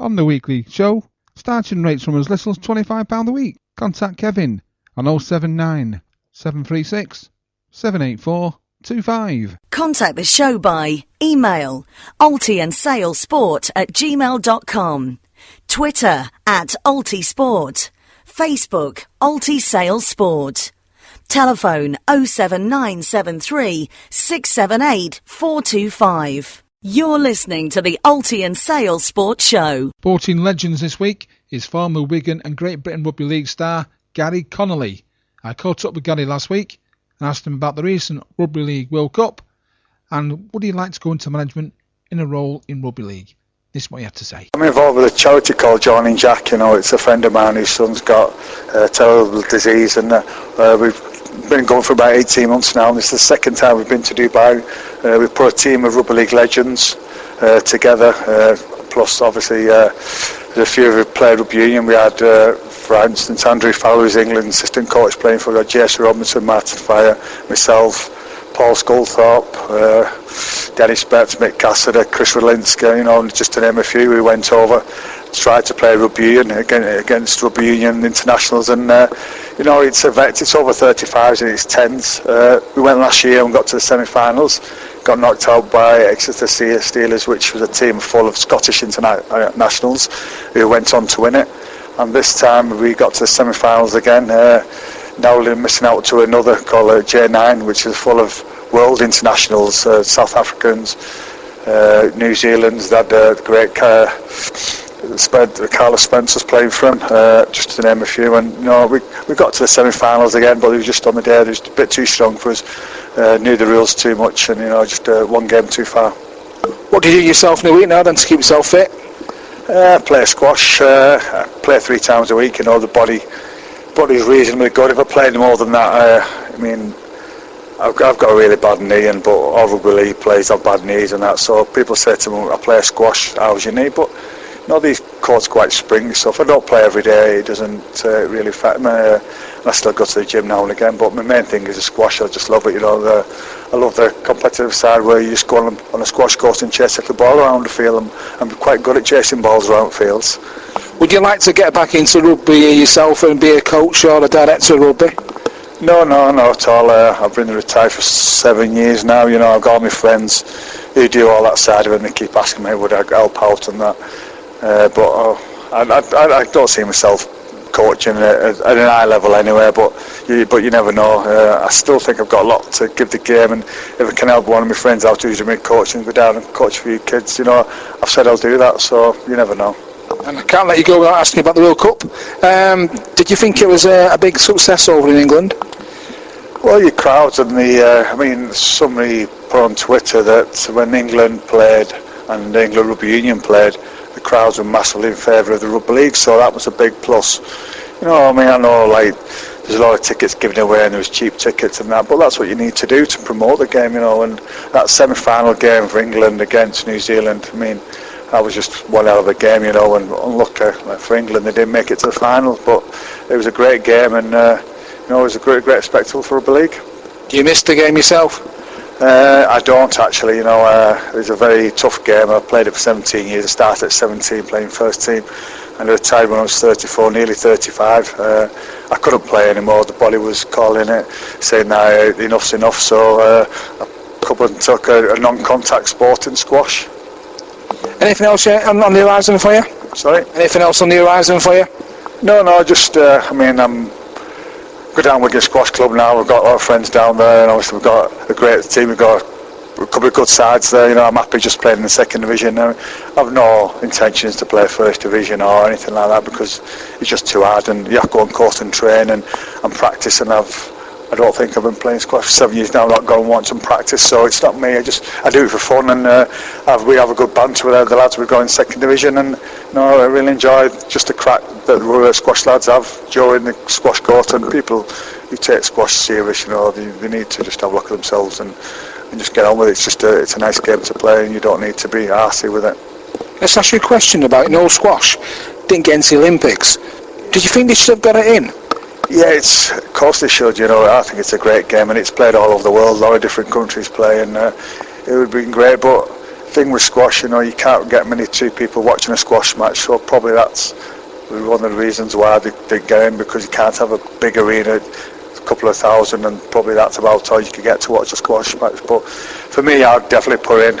on the weekly show. Starting rates from as little as £25 a week. Contact Kevin on 079 736 784 25. Contact the show by email altyandsalesport@gmail.com, Twitter @Alty Sport, Facebook Alty Sale Sport, telephone 07973 678 425. You're listening to the Alty and Sale Sport Show. Sporting legends this week is former Wigan and Great Britain Rugby League star Gary Connolly. I caught up with Gary last week and asked him about the recent Rugby League World Cup and would he like to go into management in a role in Rugby League. This is what he had to say. I'm involved with a charity called Joining Jack. You know, it's a friend of mine whose son's got a terrible disease, and we've been going for about 18 months now, and this is the second time we've been to Dubai. We put a team of Rugby League legends together, plus obviously there's a few of who played Rugby Union. We had, for instance, Andrew Fowler, who's England's assistant coach, playing for Jason Robinson, Martin Fire, myself, Paul Sculthorpe, Dennis Betts, Mick Cassidy, Chris Rolinska, you know, just to name a few. We went over, tried to play Rugby Union against Rugby Union internationals, and you know, it's over 35s and it's 10s. We went last year and got to the semi-finals, got knocked out by Exeter Steelers, which was a team full of Scottish internationals who went on to win it. And this time we got to the semi-finals again. Now we're missing out to another called J9, which is full of world internationals, South Africans, New Zealand's. They had the great Carlos Spencer's playing for him, just to name a few. And you know, we got to the semi-finals again, but it was just on the day. It was a bit too strong for us. Knew the rules too much, and you know, just one game too far. What do you do yourself in a week now then to keep yourself fit? Play squash. I play 3 times a week. You know, the body's reasonably good. If I played more than that, I mean, I've got a really bad knee, but all rugby league players have bad knees and that. So people say to me, I play squash, how's your knee? But you know, these courts are quite springy, so if I don't play every day, it doesn't really affect me. I still go to the gym now and again, but my main thing is the squash. I just love it, you know. I love the competitive side where you just go on a squash court and chase the ball around the field. I'm quite good at chasing balls around fields. Would you like to get back into rugby yourself and be a coach or a director of rugby? No, not at all. I've been retired for 7 years now. You know, I've got all my friends who do all that side of it, and they keep asking me would I help out and that. But I don't see myself coaching at an high level anyway. But you never know. I still think I've got a lot to give the game, and if I can help one of my friends out who's doing coaching, go down and coach a few kids, you know, I've said I'll do that. So you never know. And I can't let you go without asking about the World Cup. Did you think it was a big success over in England? Well, your crowds and I mean, somebody put on Twitter that when England played and England Rugby Union played, the crowds were massively in favour of the Rugby League, so that was a big plus. You know, I mean, I know like there's a lot of tickets given away and there was cheap tickets and that, but that's what you need to do to promote the game, you know. And that semi-final game for England against New Zealand, I mean, that was just one hell of a game, you know, and unlucky for England, they didn't make it to the finals, but it was a great game, and you know, it was a great spectacle for Rugby League. Do you miss the game yourself? I don't actually, you know. It was a very tough game. I played it for 17 years. I started at 17 playing first team, and I retired when I was 34, nearly 35. I couldn't play anymore. The body was calling it, saying that enough's enough. So I took a non-contact sport in squash. Anything else on the horizon for you? Sorry? Anything else on the horizon for you? No, just, I mean, I'm go down Wigan Squash Club now. We've got a lot of friends down there, and obviously we've got a great team. We've got a couple of good sides there. You know, I'm happy just playing in the second division now. I have no intentions to play first division or anything like that because it's just too hard, and you have to go on court and train and practice, and I don't think I've been playing squash for 7 years now, not going once and practice, so it's not me. I do it for fun, and we have a good banter with the lads. We go in second division, and you know, I really enjoy just the crack that the squash lads have during the squash court, and people who take squash serious, you know, they need to just have a look at themselves and just get on with it. It's a nice game to play, and you don't need to be arsey with it. Let's ask you a question about, you know, squash didn't get into the Olympics. Did you think they should have got it in? Yeah, of course they should, you know. I think it's a great game, and it's played all over the world. A lot of different countries play, and it would be great, but thing with squash, you can't get many two people watching a squash match, so probably that's one of the reasons why they get in, because you can't have a big arena, a couple of thousand, and probably that's about all you can get to watch a squash match. But for me, I'd definitely put in.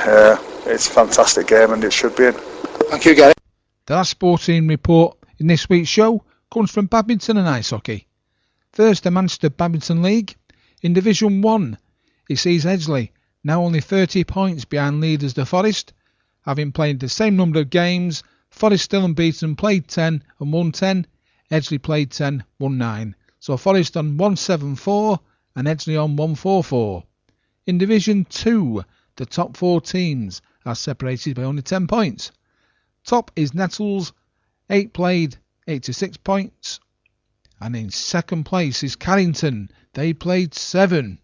It's a fantastic game and it should be in. Thank you, Gary. The last sporting report in this week's show comes from badminton and ice hockey. First, the Manchester Badminton League. In Division 1, it sees Edgeley now only 30 points behind leaders the Forest. Having played the same number of games, Forest still unbeaten, played 10 and won 10. Edgeley played 10, won 9. So Forest on 174 and Edgeley on 144. In Division 2, the top 4 teams are separated by only 10 points. Top is Nettles, 8 played, 86 points. And in second place is Carrington. They played 7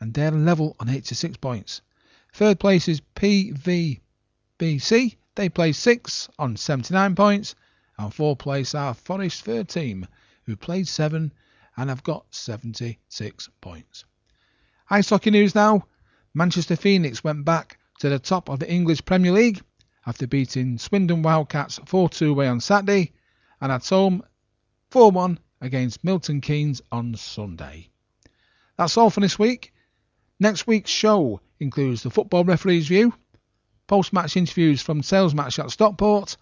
and they're level on 86 points. Third place is PVBC. They played 6 on 79 points. And fourth place are Forest third team, who played 7 and have got 76 points. Ice hockey news now. Manchester Phoenix went back to the top of the English Premier League after beating Swindon Wildcats 4-2 away on Saturday and at home 4-1 against Milton Keynes on Sunday. That's all for this week. Next week's show includes the Football Referees View, post-match interviews from sales match at Stockport,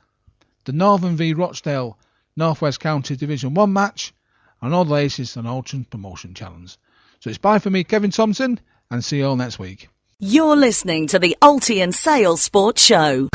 the Northern v Rochdale North West County Division 1 match, and all the latest on Altrincham Promotion Challenge. So it's bye for me, Kevin Thompson, and see you all next week. You're listening to the Alty Sale Sport Show.